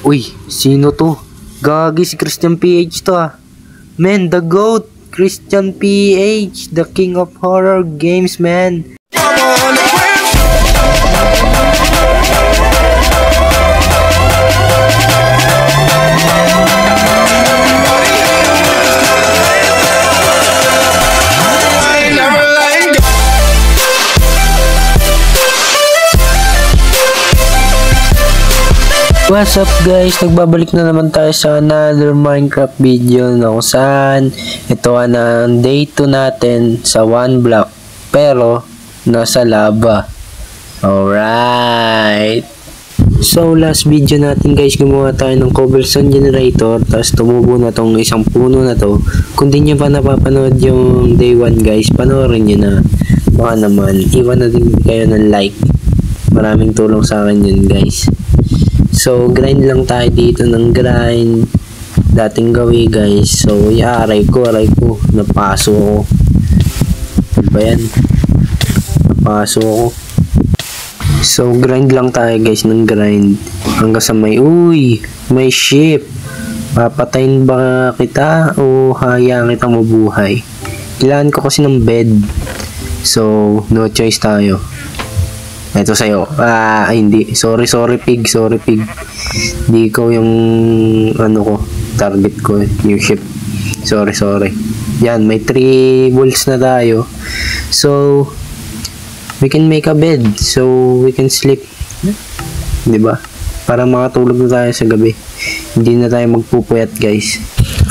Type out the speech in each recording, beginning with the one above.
Uy, sino to? Gagi si Christian PH to ah. Man, the GOAT! Christian PH, the king of horror games, man. What's up guys, nagbabalik na naman tayo sa another Minecraft video na kung saan ito ang day 2 natin sa 1 block pero nasa lava. Alright, so last video natin guys, gumawa tayo ng cobblestone generator, tapos tumubo na tong isang puno na to. Kung di nyo pa napapanood yung day 1 guys, panoorin nyo na. Baka naman iwan na din kayo ng like, maraming tulong sa akin yun guys. So, grind lang tayo dito ng grind. Dating gawi guys. So, aray ko. Napaso ako. Ano ba yan? Napaso ako. So, grind lang tayo guys ng grind. Hanggang sa may ship. Papatayin ba kita o hayaan kita mabuhay? Kailangan ko kasi ng bed. So, no choice tayo. Ito sa'yo. Hindi. Sorry pig. Hindi ko yung target ko yung ship. Sorry. Yan, may 3 wolves na tayo. So, we can make a bed. So, we can sleep. Diba? Para makatulog na tayo sa gabi. Hindi na tayo magpupuyat guys.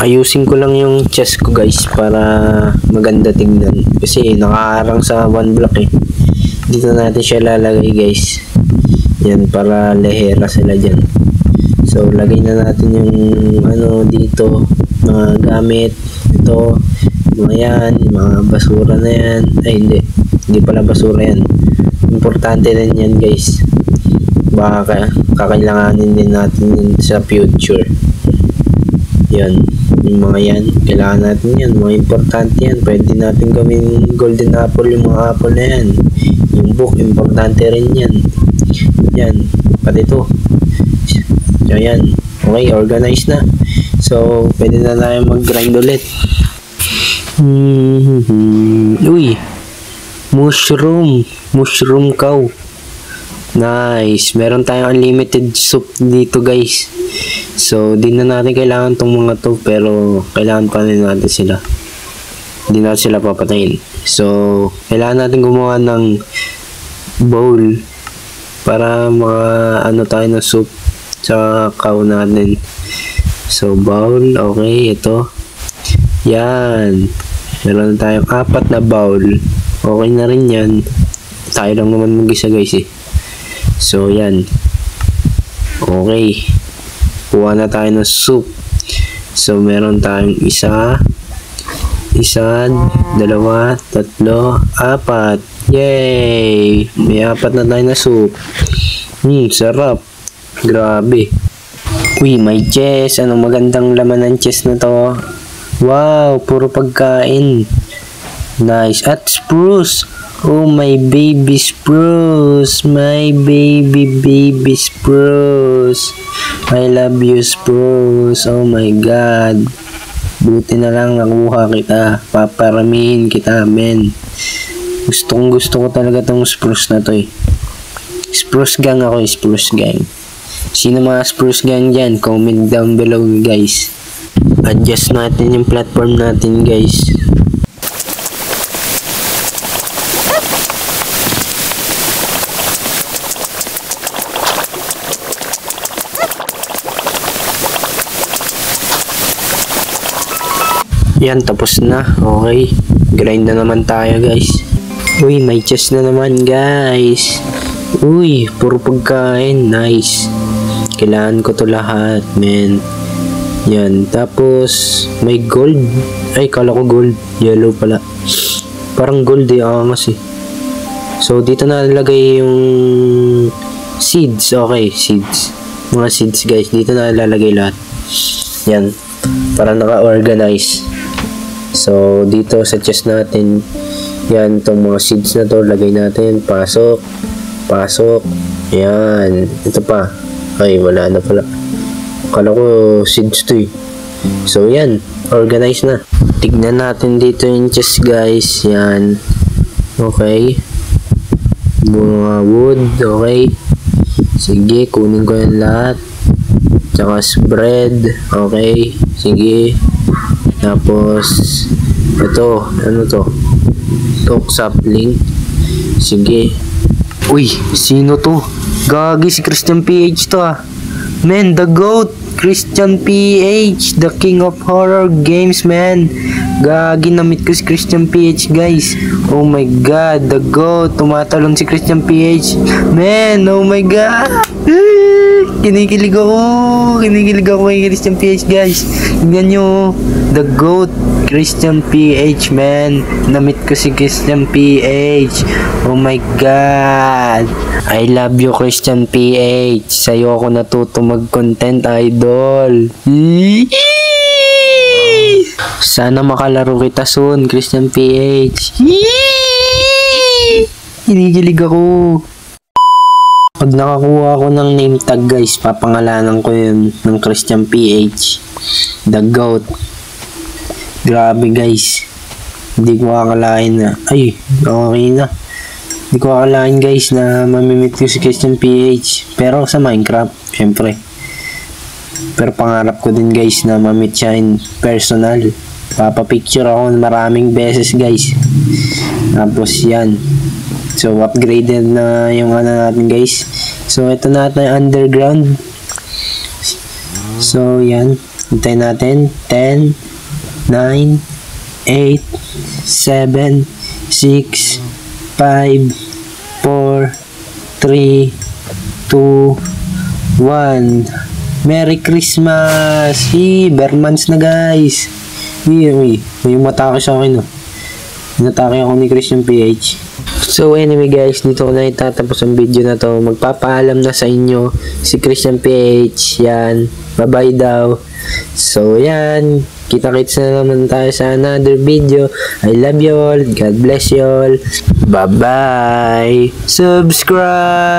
Ayusin ko lang yung chest ko guys para maganda tingnan. Kasi nakaharang sa 1 block eh. Dito natin siya lalagay guys. Yan, para lehera sila dyan. So, lagay na natin yung dito, mga gamit. Ito, mga yan, mga basura na yan. Ay, hindi pala basura yan. Importante rin yan guys. Baka kakailanganin din natin yun sa future. Yan, yung mga yan, kailangan natin yan. Mga importante yan. Pwede natin gawin golden apple yung mga apple na yan. Yung book, importante rin yan. Yan, pati ito. So, yan. Okay, organized na. So, pwede na tayo mag-grind ulit. Uy, mushroom cow. Nice, meron tayong unlimited soup dito guys. So, di na natin kailangan tong mga to, pero kailangan pa rin natin sila. Hindi natin sila papatayin. So, kailangan natin gumawa ng bowl para tayo ng soup sa cow natin. So, bowl, okay, ito. Yan. Meron tayong 4 na bowl. Okay na rin yan. Tayo lang naman mag-isa guys eh. So, yan. Okay. Kuha na tayo ng soup. So, meron tayong 1, 2, 3, 4. Yay! May 4 na tayo na soup. Sarap. Grabe. Uy, may chest. Anong magandang laman ng chest na to? Wow, puro pagkain. Nice. At spruce. Oh, my baby spruce. My baby spruce. I love you, spruce. Oh my God. Buti na lang nakuha kita. Paparamihin kita, men. Gusto ko talaga tong spruce na to eh. Spruce gang ako, spruce gang. Sino mga spruce gang dyan? Comment down below guys. Adjust natin yung platform natin guys. Yan, tapos na. Okay. Grind na naman tayo guys. Uy, may chest na naman guys. Uy, puro pagkain. Nice. Kailangan ko to lahat, men. Yan, tapos may gold. Ay, kala ko gold. Yellow pala. Parang gold eh, angas eh. So, dito na nalagay yung seeds. Okay, seeds. Mga seeds guys, dito na ilalagay lahat. Yan, para naka-organize. So, dito sa chest natin, yan, itong mga seeds na to, lagay natin. Pasok. Yan. Ito pa. Ay, wala na pala. Kala ko seeds to eh. So yan, organize na. Tignan natin dito yung chest guys. Yan. Okay. Mga wood. Okay. Sige, kunin ko yung lahat. Tsaka spread. Okay. Sige. Tapos ito, ano to? Oak sapling. Sige. Uy, sino to? Gagi si Christian PH to ah. Man, the GOAT! Christian PH, the king of horror games, man. Gagi, na-meet ko si Christian PH, guys. Oh my god, the GOAT. Tumatalon si Christian PH. Man, oh my god. Kinikilig ako kay Christian PH, guys. Tingnan nyo, the GOAT, Christian PH, man. Na-meet ko si Christian PH. Oh my god. I love you, Christian PH. Sa'yo ako natuto mag-content, idol. Sana makalaro kita soon, Christian PH. Hinigilig ako. Pag nakakuha ako ng name tag, guys, papangalanan ko yun ng Christian PH. The GOAT. Grabe, guys. Hindi ko akalain na. Ay, okay na. Hindi ko akalain, guys, na mamimit ko si Christian PH. Pero sa Minecraft, syempre. Pero pangarap ko din, guys, na mamit siya in personal. Papapicture ako maraming beses, guys. Tapos yan. So upgraded na yung ano natin, guys. So ito natin yung underground. So yan. Hintayin natin. 10, 9, 8, 7, 6, 5, 4, 3, 2, 1. Merry Christmas! Bermans na, guys. May matake sa akin, no? Natake ako ni Christian PH. So anyway, guys, dito ko na itatapos ang video na to. Magpapaalam na sa inyo si Christian PH. Yan. Bye-bye daw. So yan. Kita-kits na naman tayo sa another video. I love you all. God bless you all. Bye-bye. Subscribe!